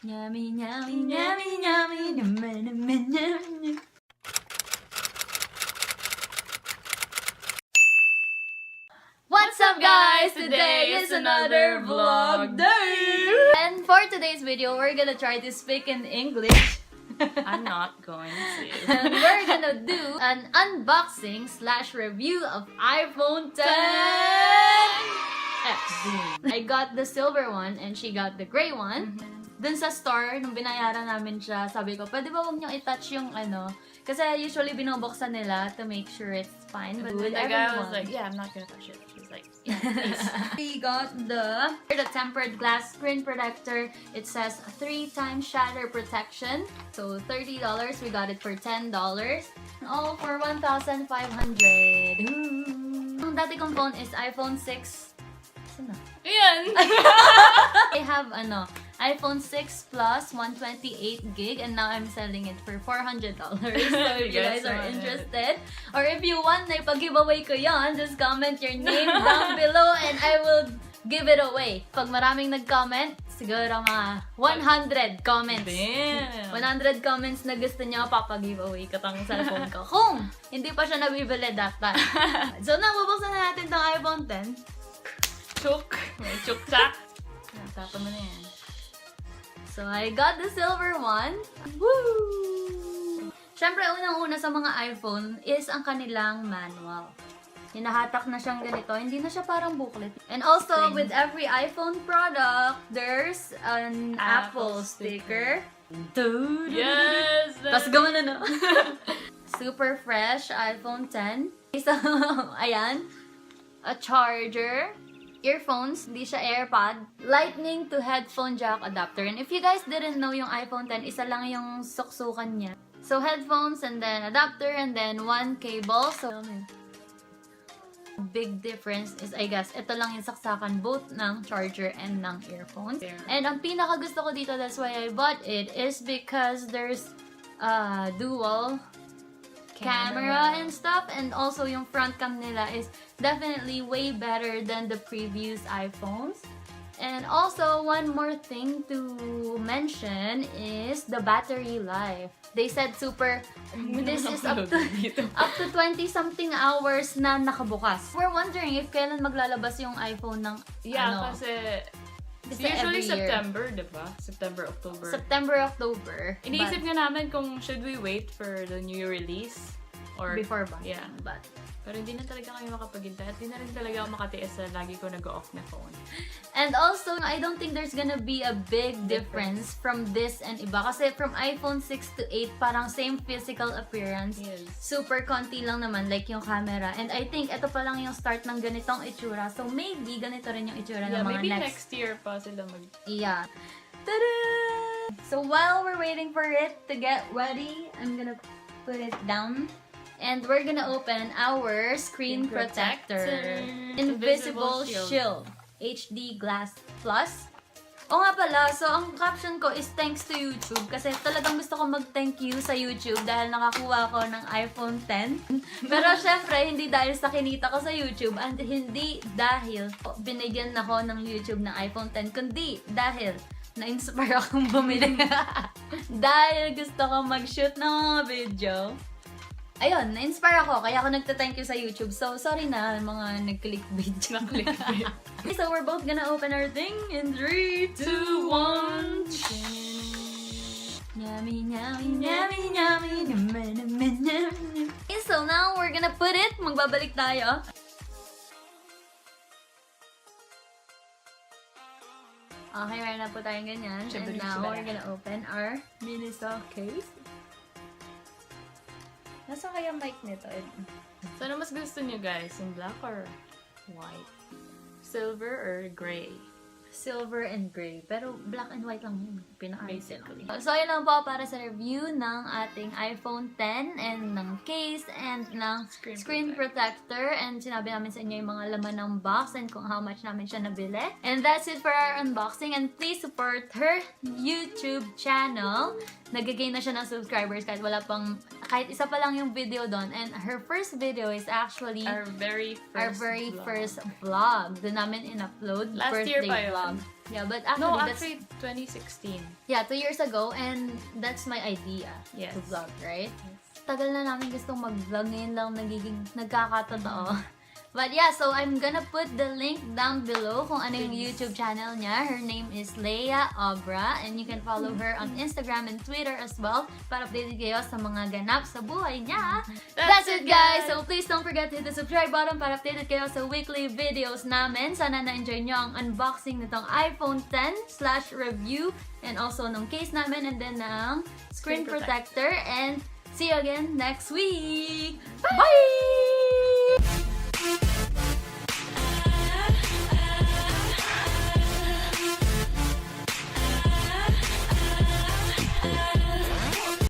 Yummy, yummy, yummy, yummy, yummy, yummy, yummy. What's up, guys? Today is another vlog day! And for today's video, we're gonna try to speak in English. I'm not going to. And we're gonna do an unboxing / review of iPhone 10 X. I got the silver one and she got the gray one. Dun sa store, nung binayaran namin siya, sabi ko, pwede ba huwag niyong i-touch yung ano? Kasi usually binubuksan nila to make sure it's fine. But The guy was like, yeah, I'm not gonna touch it. She was like, yeah, please. We got the tempered glass screen protector. It says 3x shatter protection. So $30. We got it for $10. All for 1,500. Ang dati kong phone is iPhone 6. Saan na? Ayan! I have iPhone 6 Plus 128 gig and now I'm selling it for $400. So if you guys are interested or if you want na ipag-giveaway ko yon, just comment your name down below and I will give it away. Pag maraming nag-comment, siguro mga 100 comments. Damn! 100 comments na gusto niyo, papag-giveaway ko tong cellphone ko. Kung hindi pa siya nabibili that time. So nabubuksan na natin tong iPhone 10. Chuk! May chuk-chak! Tapan mo na yan. So, I got the silver one. Woo! Siyempre, unang-una sa mga iPhone is ang kanilang manual. Hinahatak na siyang ganito. Hindi na siya parang booklet. And also, with every iPhone product, there's an Apple sticker. Yes! Tapos gawin na, no? Super fresh iPhone 10. So, ayan. A charger. Earphones, hindi siya AirPod, lightning to headphone jack adapter. And if you guys didn't know yung iPhone 10, isa lang yung suksukan niya. So headphones and then adapter and then one cable. So big difference is I guess ito lang yung saksakan both ng charger and ng earphones. And ang pinaka gusto ko dito, that's why I bought it, is because there's dual camera and stuff, and also yung front cam nila is definitely way better than the previous iPhones. And also, one more thing to mention is the battery life. They said this is up to 20-something hours na nakabukas. We're wondering if kailan maglalabas yung iPhone ng kasi usually September, diba? September, October. Iniisip nga namin kung should we wait for the new release or before ba? Yeah. But pero hindi na talaga kami makapaghintay at hindi na rin talaga ako makatiis sa lagi ko nag-off na phone. And also, I don't think there's gonna be a big difference from this and iba. Kasi from iPhone 6 to 8, parang same physical appearance. Yes. Super konti lang naman, like yung camera. And I think ito pa lang yung start ng ganitong itsura. So maybe ganito rin yung itsura ng mga maybe next year pa sila Yeah. Ta-da! So while we're waiting for it to get ready, I'm gonna put it down. And we're gonna open our screen protector. Invisible Shield. HD Glass Plus. O nga pala, so ang caption ko is thanks to YouTube. Kasi talagang gusto ko mag-thank you sa YouTube dahil nakakuha ko ng iPhone 10. Pero syempre, hindi dahil sa kinita ko sa YouTube and hindi dahil binigyan ako ng YouTube ng iPhone 10, kundi dahil na-inspire akong bumili. Dahil gusto ko mag-shoot ng mga video. Ayun, na-inspire ako, kaya ako nagta-thank you sa YouTube. So, sorry na, mga nag-clickbait. Okay, so we're both gonna open our thing in 3, 2, 1. Yummy, yummy, yummy, yummy, yummy, yummy, yummy. Okay, so now we're gonna put it. Magbabalik tayo. Okay, meron na po tayong ganyan. And now we're gonna open our mini-soft case. Nasa kaya mic nito? So, ano mas gusto niyo guys? Yung black or white? Silver or gray? Silver and gray. Pero black and white lang yun. Basically. So, yun lang po para sa review ng ating iPhone 10 and ng case and ng screen protector. And sinabi namin sa inyo yung mga laman ng box and kung how much namin siya nabili. And that's it for our unboxing. And please support her YouTube channel. Nag-gain na siya ng subscribers kahit isa pa lang yung video doon. And her first video is actually our very first vlog. Doon namin in-upload. Last year pa yun. Yeah, but No, actually, actually 2016. yeah, 2 years ago, and that's my idea Yes. to vlog, right? Yes. Tagal na namin gustong mag-vlog, ngayon lang nagkakatotoo. But yeah, so I'm gonna put the link down below kung ano yung YouTube channel niya. Her name is Leia Obra, and you can follow her on Instagram and Twitter as well para updated kayo sa mga ganap sa buhay niya. That's it, guys! So please don't forget to hit the subscribe button para updated kayo sa weekly videos namin. Sana na-enjoy nyo ang unboxing nitong iPhone 10/review and also ng case namin and then ng screen protector. And see you again next week! Bye!